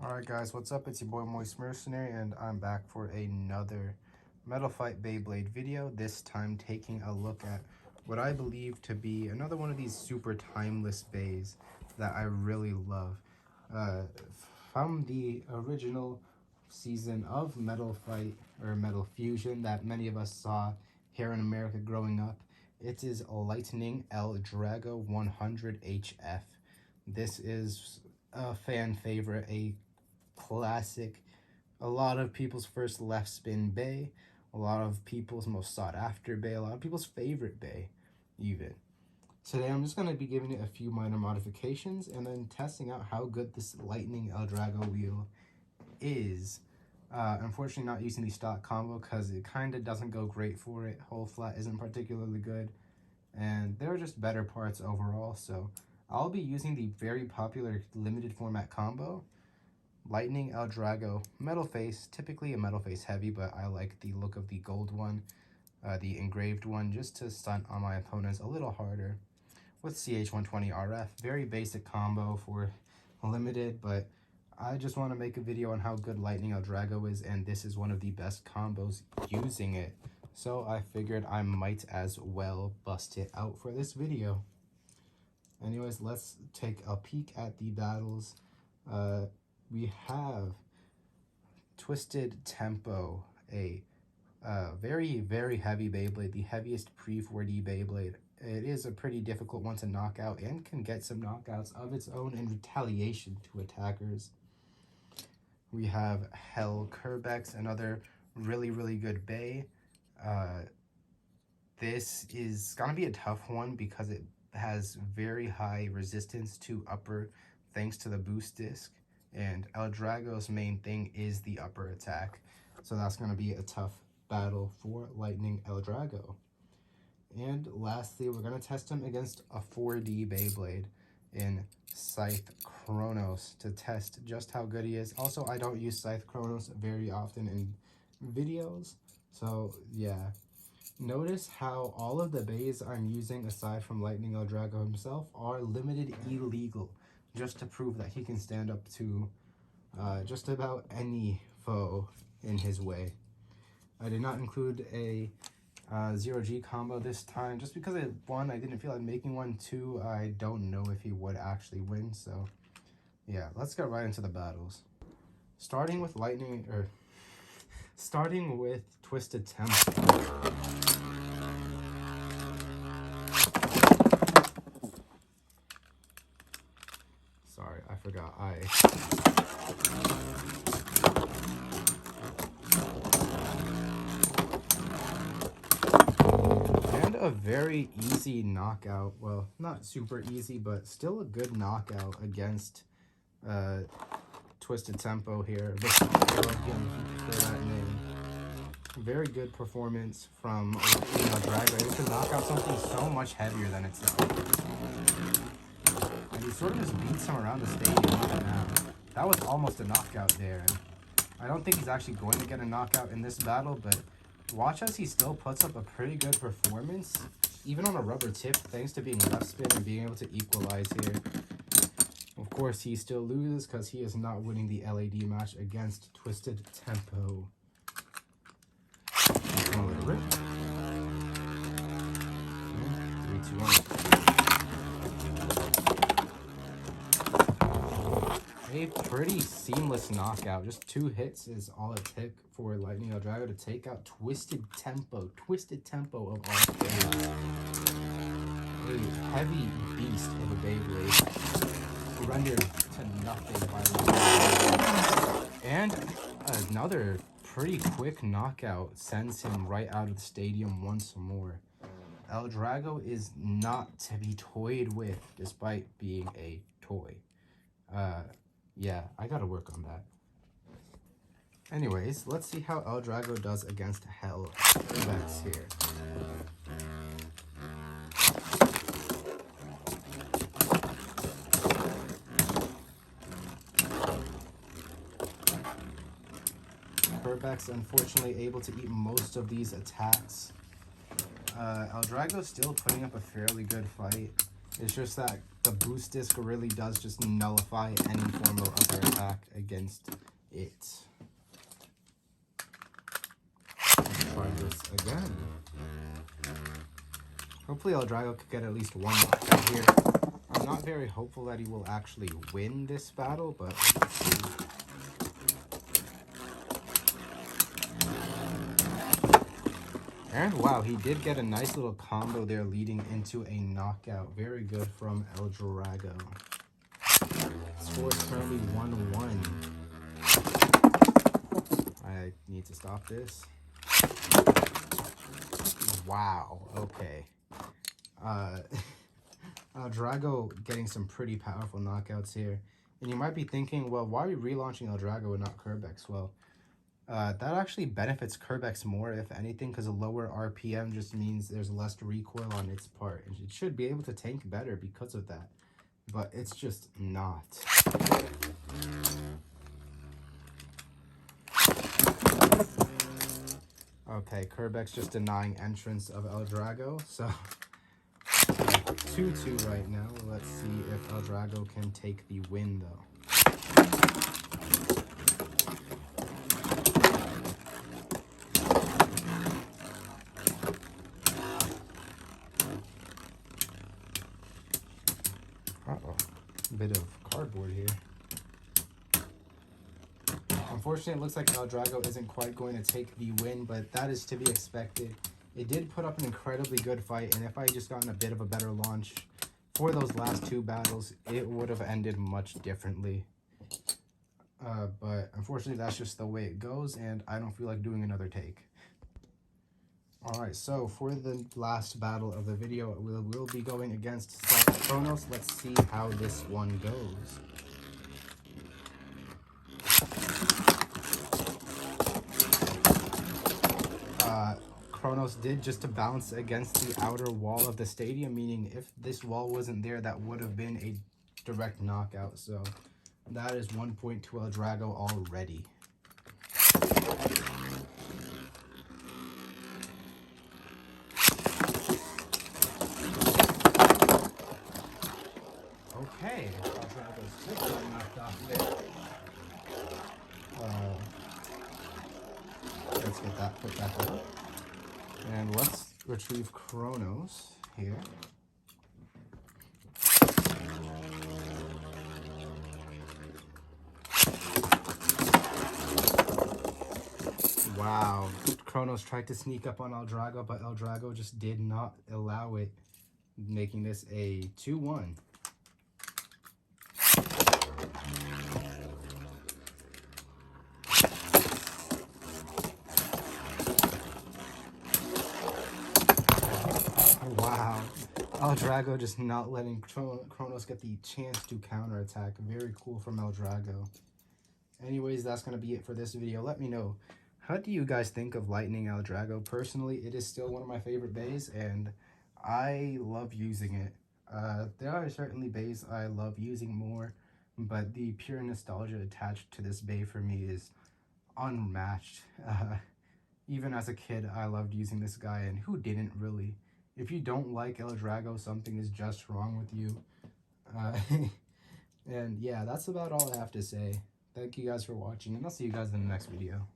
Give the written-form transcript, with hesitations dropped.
Alright guys, what's up? It's your boy Mercenary and I'm back for another Metal Fight Beyblade video, this time taking a look at what I believe to be another one of these super timeless bays that I really love. From the original season of Metal Fight, or Metal Fusion, that many of us saw here in America growing up, it is Lightning L-Drago 100 HF. This is a fan favorite, a classic, a lot of people's first left spin bay, a lot of people's most sought after bay, a lot of people's favorite bay even. Today I'm just going to be giving it a few minor modifications and then testing out how good this Lightning L-Drago wheel is. Unfortunately not using the stock combo because it kind of doesn't go great for it. Whole flat isn't particularly good and there are just better parts overall, so I'll be using the very popular limited format combo Lightning L-Drago metal face, typically a metal face heavy, but I like the look of the gold one, the engraved one, just to stunt on my opponents a little harder. With CH120 RF, very basic combo for limited, but I just want to make a video on how good Lightning L-Drago is, and this is one of the best combos using it. So I figured I might as well bust it out for this video. Anyways, let's take a peek at the battles. We have Twisted Tempo, a very, very heavy Beyblade, the heaviest pre-4D Beyblade. It is a pretty difficult one to knock out and can get some knockouts of its own in retaliation to attackers. We have Hellback, another really, really good bay. This is gonna be a tough one because it has very high resistance to upper thanks to the boost disc. And L-Drago's main thing is the upper attack. So that's going to be a tough battle for Lightning L-Drago. And lastly, we're going to test him against a 4D Beyblade in Scythe Chronos to test just how good he is. Also, I don't use Scythe Chronos very often in videos. So, yeah. Notice how all of the bays I'm using, aside from Lightning L-Drago himself, are limited illegal, just to prove that he can stand up to just about any foe in his way. I did not include a 0G combo this time, just because one, I didn't feel like making one, two, I don't know if he would actually win, so yeah, let's get right into the battles. Starting with Twisted Tempo. Sorry, I forgot. And a very easy knockout. Well, not super easy, but still a good knockout against Twisted Tempo here. Very good performance from L-Drago. It can knock out something so much heavier than itself. And he sort of just beats him around the stadium even now. That was almost a knockout there. And I don't think he's actually going to get a knockout in this battle, but watch as he still puts up a pretty good performance, even on a rubber tip, thanks to being left spin and being able to equalize here. Of course, he still loses because he is not winning the LAD match against Twisted Tempo. A little rip. 3, 2, 1. A pretty seamless knockout. Just 2 hits is all it took for Lightning L-Drago to take out Twisted Tempo. Twisted Tempo of all things. A heavy beast of a Beyblade. Rendered to nothing by Lightning. And another pretty quick knockout sends him right out of the stadium once more. L-Drago is not to be toyed with, despite being a toy. Yeah, I gotta work on that. Anyways, let's see how L-Drago does against Hellback here. Hellback's unfortunately able to eat most of these attacks. L-Drago's still putting up a fairly good fight. It's just that the boost disc really does just nullify any form of upper attack against it. Let's try this again. Hopefully L-Drago could get at least one knockout here. I'm not very hopeful that he will actually win this battle, but let's see. And wow, he did get a nice little combo there leading into a knockout. Very good from L-Drago. Score is currently 1-1. I need to stop this. Wow, okay. L-Drago getting some pretty powerful knockouts here. And you might be thinking, well, why are you relaunching L-Drago and not Hellback? Well, that actually benefits Hellback more, if anything, because a lower RPM just means there's less recoil on its part. And it should be able to tank better because of that. But it's just not. Okay, Hellback's just denying entrance of L-Drago, so 2-2 right now. Let's see if L-Drago can take the win, though. Uh-oh, a bit of cardboard here. Unfortunately, it looks like L-Drago isn't quite going to take the win, but that is to be expected. It did put up an incredibly good fight, and if I just gotten a bit of a better launch for those last two battles, it would have ended much differently. But unfortunately, that's just the way it goes, and I don't feel like doing another take. Alright, so for the last battle of the video, we'll be going against Chronos. Let's see how this one goes. Chronos did just to bounce against the outer wall of the stadium, meaning if this wall wasn't there, that would have been a direct knockout. So that is 1 point to L-Drago already. Okay, L-Drago's just got knocked off there. Let's get that put back up. And let's retrieve Chronos here. Wow. Chronos tried to sneak up on L-Drago, but L-Drago just did not allow it, making this a 2-1. Wow, L-Drago just not letting Chronos get the chance to counterattack. Very cool from L-Drago. Anyways, that's going to be it for this video. Let me know, how do you guys think of Lightning L-Drago? Personally, it is still one of my favorite bays, and I love using it. There are certainly bays I love using more, but the pure nostalgia attached to this bay for me is unmatched. Even as a kid, I loved using this guy, and who didn't really? If you don't like L-Drago, something is just wrong with you. And yeah, that's about all I have to say. Thank you guys for watching, and I'll see you guys in the next video.